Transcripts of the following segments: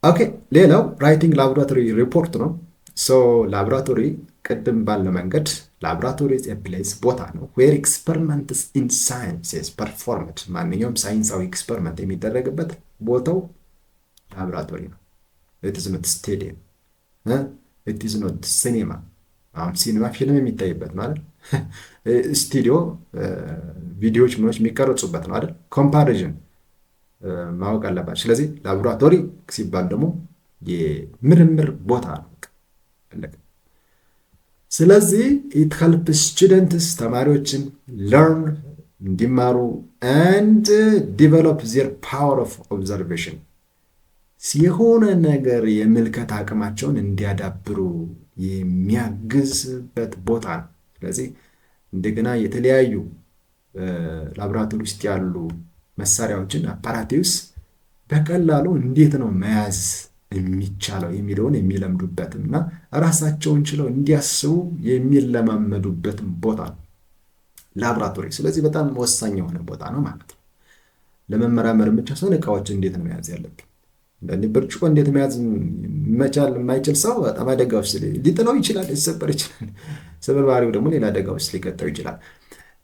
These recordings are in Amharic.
ኦኬ ሌላው ራይቲንግ ላቦራቶሪ ሪፖርት ነው። ሶ ላቦራቶሪ ቅድም ባለው መንገድ ላቦራቶሪ ፕሌስ ቦታ ነው ዌር ኤክስፐሪመንትስ ኢን ሳይንስስ ፐርፎርምድ ማንኛውም ሳይንሳዊ ኤክስፐሪመንት የሚደረግበት ቦታው ላቦራቶሪ ነው። ኢትዝ ኖት ስቴዲየም፣ ኢትዝ ኖት ሲኒማ። አሁን ሲኒማ ፊልም የሚታይበት ነው አይደል? ስቱዲዮ ቪዲዮዎች ምኖች የሚቀረጹበት ነው አይደል? ኮምፓሪዥን ማወቅ አለባቸው። ስለዚህ ላቦራቶሪ ሲባል ደግሞ የምርምር ቦታ ነው። ስለዚህ ኢት ሄልፕስ ስቱደንትስ ተማሪዎችን ለርን እንዲማሩ and develop their power of observation የሆነ ነገር የምልከት አቅማቸውን እንዲያዳብሩ የሚያግዝበት ቦታ ነው። ስለዚህ እንደገና የተለያዩ ላቦራቶሪ ውስጥ ያሉ መሳሪያዎችን አፓራቲቭስ በቀላሉ እንዴት ነው መያዝ የሚቻለው የሚለውን የሚለምዱበትም እና ራሳቸውን ችለው እንዲያስቡ የሚለማመዱበትም ቦታ ነው ላቦራቶሪ። ስለዚህ በጣም ወሳኝ የሆነ ቦታ ነው ማለት ነው። ለመመራመር ብቻ ሳይሆን እቃዎችን እንዴት ነው መያዝ ያለብን። እንደ ብርጭቆ እንዴት መያዝ መቻል የማይችል ሰው በጣም አደጋ ውስጥ ሊጥለው ይችላል፣ ሊሰበር ይችላል። ሰበርባሪው ደግሞ ሌላ አደጋ ውስጥ ሊቀጠው ይችላል።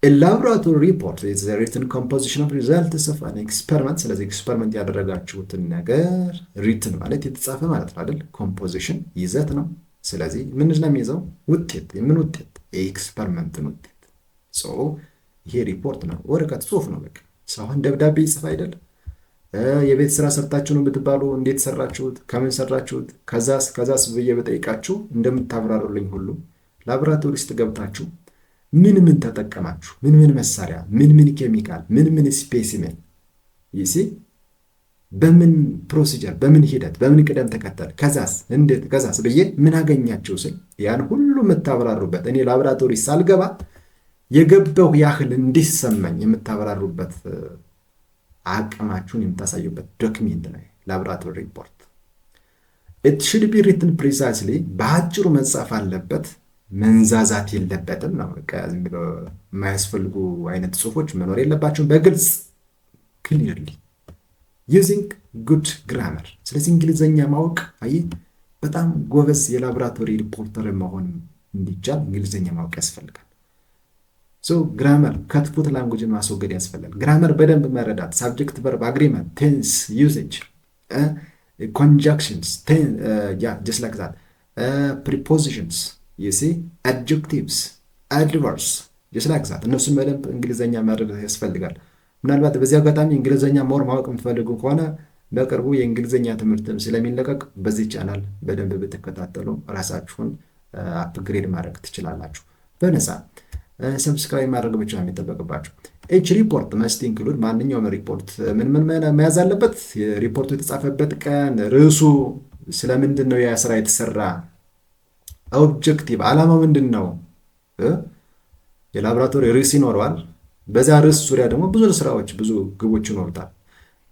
A laboratory report is the written composition of results of an experiment። ስለዚህ ኤክስፐሪመንት ያደረጋችሁትን ነገር ሪትን ማለት የተጻፈ ማለት ነው አይደል? ኮምፖዚሽን ይዘት ነው። ስለዚህ ምንድን ነው የሚይዘው? ውጤት። የምን ውጤት? የኤክስፐሪመንትን ውጤት። ይሄ ሪፖርት ነው፣ ወረቀት ጽሁፍ ነው። በቃ ሰውን ደብዳቤ ይጽፍ አይደል? የቤት ስራ ሰርታችሁ ነው ብትባሉ እንዴት ሰራችሁት፣ ከምን ሰራችሁት፣ ከዛስ ብዬ በጠይቃችሁ እንደምታብራሩልኝ ሁሉ ላቦራቶሪ ውስጥ ገብታችሁ ምን ተጠቀማችሁ፣ ምን መሳሪያ፣ ምን ኬሚካል፣ ምን ስፔሲሜን ይሲ በምን ፕሮሲጀር፣ በምን ሂደት፣ በምን ቅደም ተከተል፣ ከዛስ እንዴት፣ ከዛስ ብዬ ምን አገኛችሁ ስል ያን ሁሉ የምታብራሩበት እኔ ላቦራቶሪ ሳልገባ የገባው ያህል እንዲሰማኝ የምታብራሩበት አቅማችሁን የምታሳዩበት ዶክሜንት ነው ላቦራቶሪ ሪፖርት። it should be written precisely በአጭሩ መጻፍ አለበት፣ መንዛዛት የለበትም ነው። በቃ ዝም ብሎ የማያስፈልጉ አይነት ጽሁፎች መኖር የለባቸውም። በግልጽ clearly using good grammar። ስለዚህ እንግሊዘኛ ማወቅ በጣም ጎበዝ የላቦራቶሪ ሪፖርተር መሆን እንዲቻል እንግሊዘኛ ማወቅ ያስፈልጋል። ግራመር ከትፑት ላንጉጅን ማስወገድ ያስፈልጋል። ግራመር በደንብ መረዳት፣ ሳብጀክት ቨርብ አግሪመንት፣ ቴንስ ዩሴጅ፣ ኮንጃክሽንስ just like that prepositions you see adjectives adverbs just like that እነሱን በደንብ እንግሊዘኛ መረዳት ያስፈልጋል። ምናልባት በዚህ አጋጣሚ እንግሊዘኛ ሞር ማወቅ የምትፈልጉ ከሆነ በቅርቡ የእንግሊዘኛ ትምህርትም ስለሚለቀቅ በዚህ ቻናል በደንብ ብትከታተሉ ራሳችሁን አፕግሬድ ማድረግ ትችላላችሁ በነፃ። ሰብስክራይብ ማድረግ ብቻ ነው የሚጠበቅባችሁ። ኤች ሪፖርት መስት ኢንክሉድ ማንኛውም ሪፖርት ምን መያዝ አለበት? ሪፖርቱ የተጻፈበት ቀን፣ ርዕሱ ስለምንድን ነው ያ ስራ የተሰራ፣ ኦብጀክቲቭ ዓላማው ምንድን ነው? የላቦራቶሪ ርዕስ ይኖረዋል። በዛ ርዕስ ዙሪያ ደግሞ ብዙ ስራዎች ብዙ ግቦች ይኖሩታል።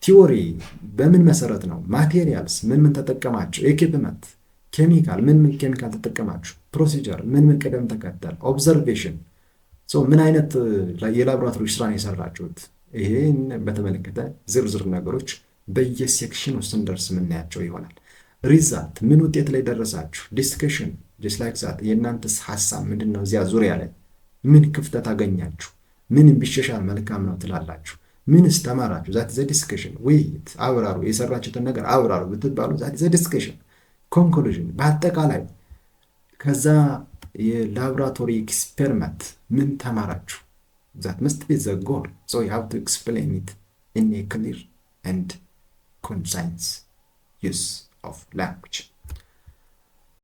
ቲዎሪ በምን መሰረት ነው? ማቴሪያልስ ምን ተጠቀማችሁ? ኤኪፕመንት ኬሚካል ምን ኬሚካል ተጠቀማችሁ? ፕሮሲጀር ምን ቅደም ተከተል፣ ኦብዘርቬሽን ምን አይነት የላቦራቶሪ ስራ ነው የሰራችሁት? ይሄን በተመለከተ ዝርዝር ነገሮች በየሴክሽን ውስጥ ስንደርስ የምናያቸው ይሆናል። ሪዛልት ምን ውጤት ላይ ደረሳችሁ? ዲስከሽን just like that የእናንተስ ሀሳብ ምንድን ነው? እዚያ ዙሪያ ላይ ምን ክፍተት አገኛችሁ? ምን ቢሻሻል መልካም ነው ትላላችሁ? ምንስ ተማራችሁ? ዛት ዘ ዲስከሽን። ውይይት አብራሩ፣ የሰራችሁትን ነገር አብራሩ ብትባሉ ዛት ዘ ዲስከሽን። ኮንክሉዥን በአጠቃላይ ከዛ የላቦራቶሪ ኤክስፐሪመንት ምን ተማራችሁ? that must be the goal, so you have to explain it in a clear and concise use of language.